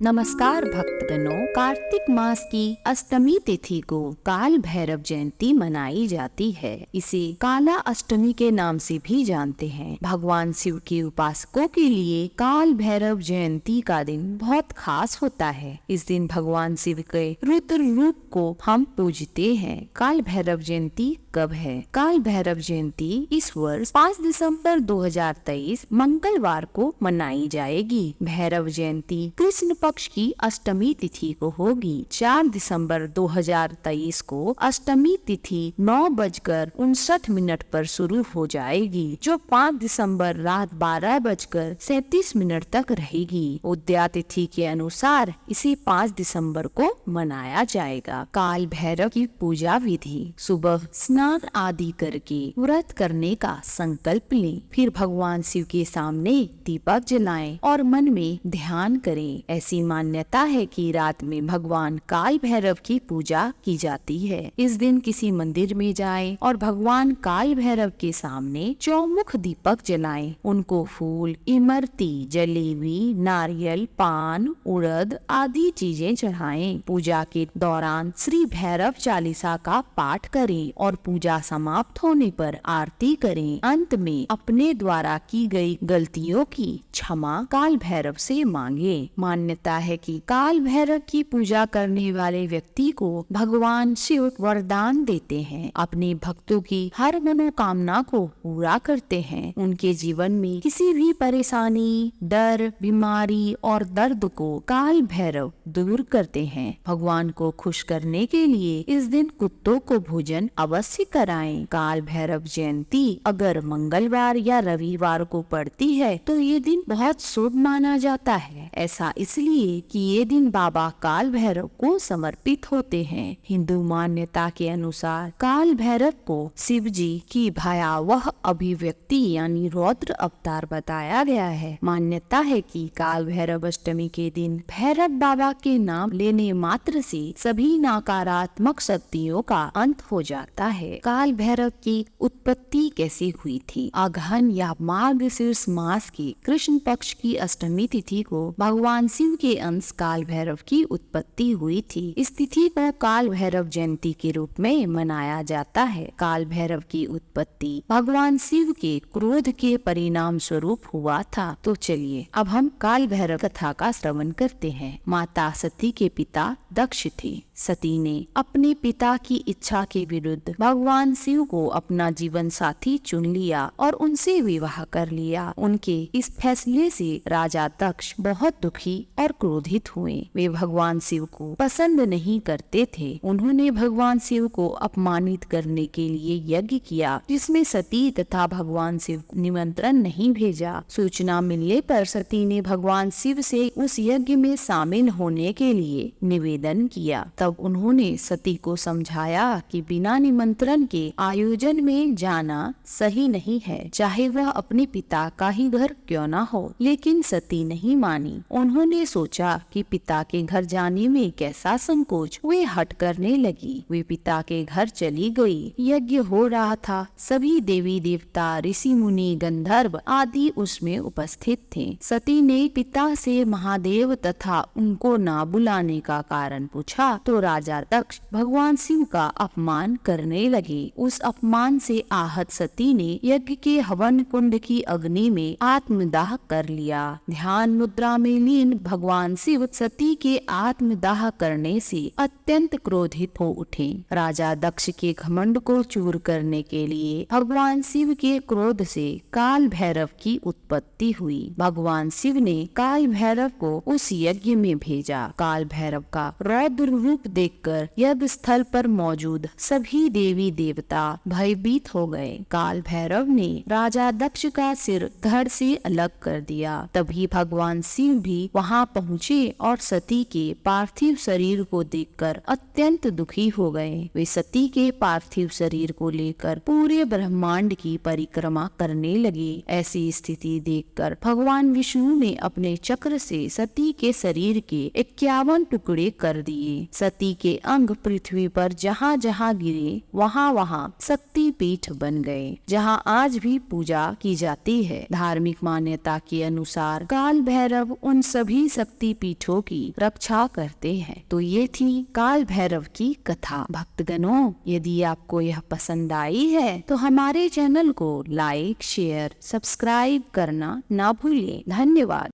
नमस्कार भक्तगणों, कार्तिक मास की अष्टमी तिथि को काल भैरव जयंती मनाई जाती है। इसे काला अष्टमी के नाम से भी जानते हैं। भगवान शिव के उपासकों के लिए काल भैरव जयंती का दिन बहुत खास होता है। इस दिन भगवान शिव के रुद्र रूप को हम पूजते हैं। काल भैरव जयंती कब है? काल भैरव जयंती इस वर्ष 5 दिसंबर 2023 मंगलवार को मनाई जाएगी। भैरव जयंती कृष्ण पक्ष की अष्टमी तिथि को होगी। 4 दिसंबर 2023 को अष्टमी तिथि 9:59 पर शुरू हो जाएगी, जो 5 दिसंबर रात 12:37 तक रहेगी। उदया तिथि के अनुसार इसे 5 दिसंबर को मनाया जाएगा। काल भैरव की पूजा विधि: सुबह स्नान आदि करके व्रत करने का संकल्प लें, फिर भगवान शिव के सामने दीपक जलाएं और मन में ध्यान करें। ऐसी मान्यता है कि रात में भगवान काल भैरव की पूजा की जाती है। इस दिन किसी मंदिर में जाएं और भगवान काल भैरव के सामने चौमुख दीपक जलाएं। उनको फूल, इमरती, जलेबी, नारियल, पान, उड़द आदि चीजें चढ़ाएं। पूजा के दौरान श्री भैरव चालीसा का पाठ करें और पूजा समाप्त होने पर आरती करें। अंत में अपने द्वारा की गई गलतियों की क्षमा काल भैरव से मांगे। मान्यता है कि काल भैरव की पूजा करने वाले व्यक्ति को भगवान शिव वरदान देते हैं, अपने भक्तों की हर मनोकामना को पूरा करते हैं। उनके जीवन में किसी भी परेशानी, डर, बीमारी और दर्द को काल भैरव दूर करते हैं। भगवान को खुश करने के लिए इस दिन कुत्तों को भोजन अवश्य कराएं। काल भैरव जयंती अगर मंगलवार या रविवार को पड़ती है तो ये दिन बहुत शुभ माना जाता है। ऐसा इसलिए कि ये दिन बाबा काल भैरव को समर्पित होते हैं। हिंदू मान्यता के अनुसार काल भैरव को शिव जी की भयावह अभिव्यक्ति यानी रौद्र अवतार बताया गया है। मान्यता है कि काल भैरव अष्टमी के दिन भैरव बाबा के नाम लेने मात्र से सभी नकारात्मक शक्तियों का अंत हो जाता है। काल भैरव की उत्पत्ति कैसे हुई थी? अगहन या मार्गशीर्ष मास की कृष्ण पक्ष की अष्टमी तिथि को भगवान शिव के अंश काल भैरव की उत्पत्ति हुई थी। इस तिथि को काल भैरव जयंती के रूप में मनाया जाता है। काल भैरव की उत्पत्ति भगवान शिव के क्रोध के परिणाम स्वरूप हुआ था। तो चलिए अब हम काल भैरव कथा का श्रवण करते हैं। माता सती के पिता दक्ष थे। सती ने अपने पिता की इच्छा के विरुद्ध भगवान शिव को अपना जीवन साथी चुन लिया और उनसे विवाह कर लिया। उनके इस फैसले से राजा दक्ष बहुत दुखी और क्रोधित हुए। वे भगवान शिव को पसंद नहीं करते थे। उन्होंने भगवान शिव को अपमानित करने के लिए यज्ञ किया, जिसमें सती तथा भगवान शिव निमंत्रण नहीं भेजा। सूचना मिलने पर सती ने भगवान शिव से उस यज्ञ में शामिल होने के लिए निवेदन किया। तब उन्होंने सती को समझाया कि बिना निमंत्रण के आयोजन में जाना सही नहीं है, चाहे वह अपने पिता का ही घर क्यों न हो। लेकिन सती नहीं मानी। उन्होंने सोचा कि पिता के घर जाने में कैसा संकोच। वे हट करने लगी। वे पिता के घर चली गई। यज्ञ हो रहा था। सभी देवी देवता, ऋषि मुनि, गंधर्व आदि उसमें उपस्थित थे। सती ने पिता से महादेव तथा उनको ना बुलाने का कारण पूछा तो राजा दक्ष भगवान शिव का अपमान करने लगे। उस अपमान से आहत सती ने यज्ञ के हवन कुंड की अग्नि में आत्मदाह कर लिया। ध्यान मुद्रा में लीन भगवान शिव सती के आत्मदाह करने से अत्यंत क्रोधित हो उठे। राजा दक्ष के घमंड को चूर करने के लिए भगवान शिव के क्रोध से काल भैरव की उत्पत्ति हुई। भगवान शिव ने काल भैरव को उस यज्ञ में भेजा। काल भैरव का रौद्र रूप देखकर यज्ञ स्थल पर मौजूद सभी देवी देवता भयभीत हो गए। काल भैरव ने राजा दक्ष का सिर धड़ से अलग कर दिया। तभी भगवान शिव भी वहां पहुँचे और सती के पार्थिव शरीर को देखकर अत्यंत दुखी हो गए। वे सती के पार्थिव शरीर को लेकर पूरे ब्रह्मांड की परिक्रमा करने लगे। ऐसी स्थिति देखकर भगवान विष्णु ने अपने चक्र से सती के शरीर के 51 टुकड़े कर दिए। सती के अंग पृथ्वी पर जहाँ जहाँ गिरे वहाँ वहाँ शक्ति पीठ बन गए, जहाँ आज भी पूजा की जाती है। धार्मिक मान्यता के अनुसार काल भैरव उन सभी शक्ति पीठों की रक्षा करते हैं। तो ये थी काल भैरव की कथा। भक्तगणों, यदि आपको यह पसंद आई है तो हमारे चैनल को लाइक, शेयर, सब्सक्राइब करना ना भूलिए। धन्यवाद।